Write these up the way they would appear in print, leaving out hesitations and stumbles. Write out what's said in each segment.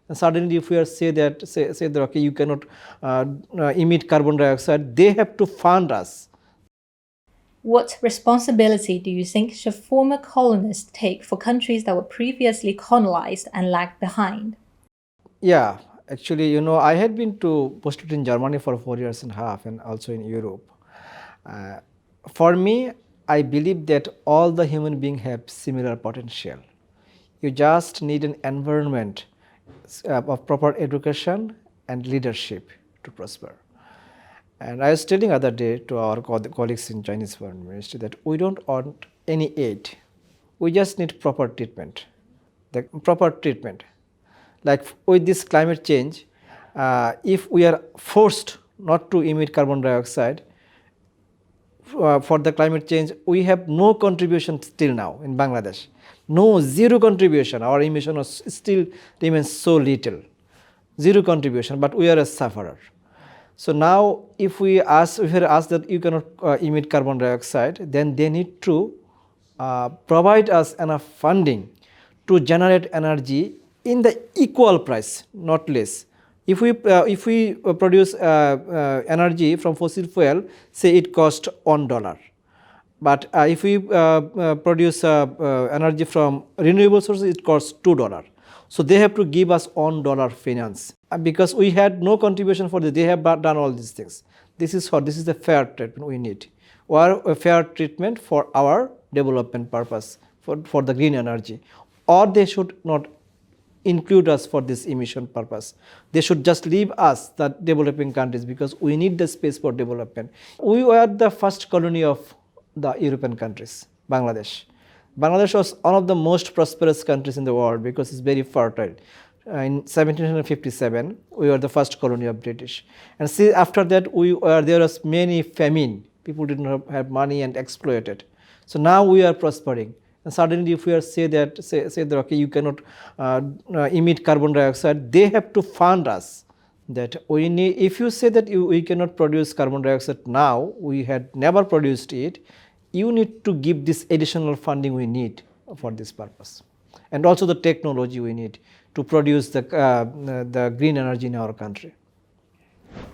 And suddenly if we are say that okay, you cannot emit carbon dioxide, they have to fund us. What responsibility do you think should former colonists take for countries that were previously colonized and lagged behind? Yeah, actually, I had been posted in Germany for 4 years and a half, and also in Europe. Uh, for me, I believe that all the human beings have similar potential. You just need an environment of proper education and leadership to prosper. And I was telling other day to our colleagues in Chinese Foreign Ministry that we don't want any aid. We just need proper treatment. The proper treatment. Like with this climate change, if we are forced not to emit carbon dioxide, for the climate change, we have no contribution till now in Bangladesh. No, zero contribution. Our emission still remains so little. Zero contribution, but we are a sufferer. So now if we are asked that you cannot emit carbon dioxide, then they need to provide us enough funding to generate energy in the equal price, not less. If we produce energy from fossil fuel, say it costs $1, but if we produce energy from renewable sources, it costs $2. So they have to give us $1 finance because we had no contribution for this. They have done all these things. This is the fair treatment we need, or a fair treatment for our development purpose for the green energy, or they should not include us for this emission purpose. They should just leave us, the developing countries, because we need the space for development. We were the first colony of the European countries, Bangladesh. Bangladesh was one of the most prosperous countries in the world because it's very fertile. In 1757, we were the first colony of British. And see, after that, there was many famine. People did not have money and exploited. So now we are prospering. And suddenly if we are say that okay, you cannot emit carbon dioxide, they have to fund us. That we need, if you say that we cannot produce carbon dioxide now, we had never produced it, you need to give this additional funding we need for this purpose. And also the technology we need to produce the green energy in our country.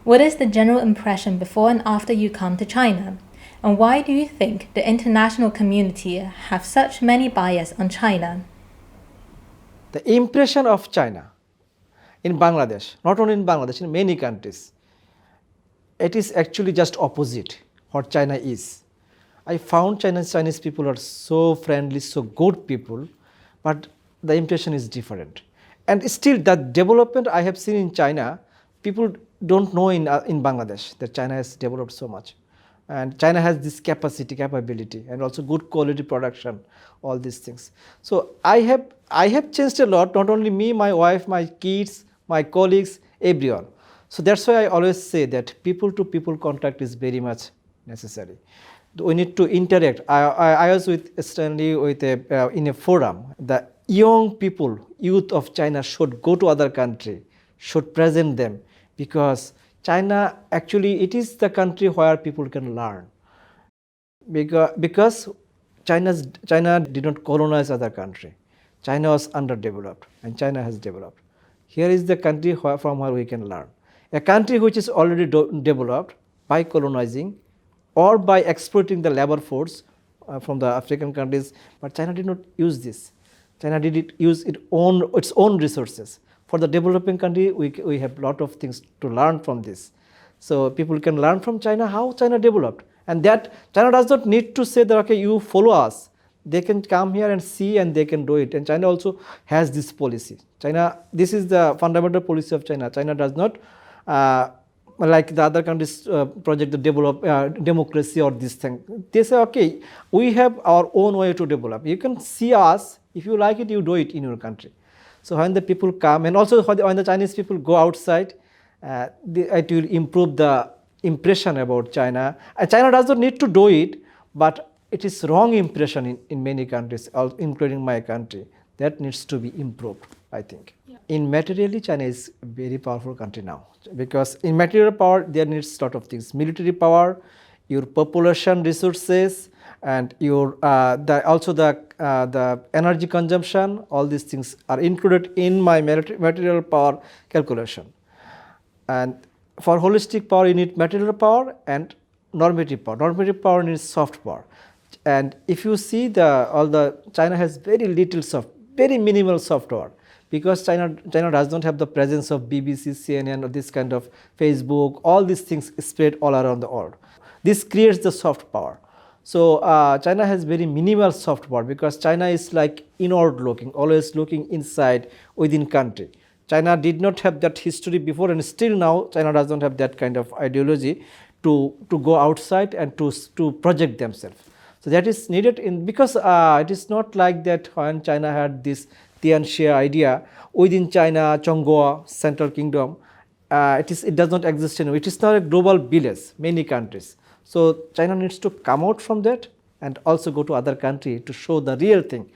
What is the general impression before and after you come to China? And why do you think the international community have such many bias on China? The impression of China in Bangladesh, not only in Bangladesh, in many countries, it is actually just opposite what China is. I found Chinese people are so friendly, so good people, but the impression is different. And still, that development I have seen in China, people don't know in Bangladesh that China has developed so much. And China has this capability, and also good quality production, all these things. So I have changed a lot, not only me, my wife, my kids, my colleagues, everyone. So that's why I always say that people to people contact is very much necessary. We need to interact. I was with Stanley in a forum. The young people, youth of China should go to other country, should present them, because China, actually, it is the country where people can learn. Because China did not colonize other country. China was underdeveloped, and China has developed. Here is the country from where we can learn. A country which is already developed by colonizing or by exploiting the labor force from the African countries, but China did not use this. China did use its own resources. For the developing country, we have a lot of things to learn from this. So people can learn from China how China developed. And that China does not need to say that, okay, you follow us. They can come here and see, and they can do it. And China also has this policy. This is the fundamental policy of China. China does not, like the other countries project to develop democracy or this thing. They say, okay, we have our own way to develop. You can see us. If you like it, you do it in your country. So when the people come, and also when the Chinese people go outside, it will improve the impression about China. And China does not need to do it, but it is wrong impression in many countries, including my country. That needs to be improved, I think. Yeah. In materially, China is a very powerful country now, because in material power, there needs a lot of things. Military power, your population resources, and your the energy consumption, all these things are included in my material power calculation. And for holistic power, you need material power and normative power. Normative power needs soft power. And if you see China has very little very minimal soft power, because China does not have the presence of BBC, CNN, or this kind of Facebook, all these things spread all around the world. This creates the soft power. So China has very minimal soft power, because China is like inward looking, always looking inside within country. China did not have that history before, and still now China does not have that kind of ideology to go outside and to project themselves. So that is needed because it is not like that when China had this Tianxia idea within China, Chongguo, Central Kingdom, it does not exist anymore. It is not a global village, many countries. So China needs to come out from that and also go to other country to show the real thing.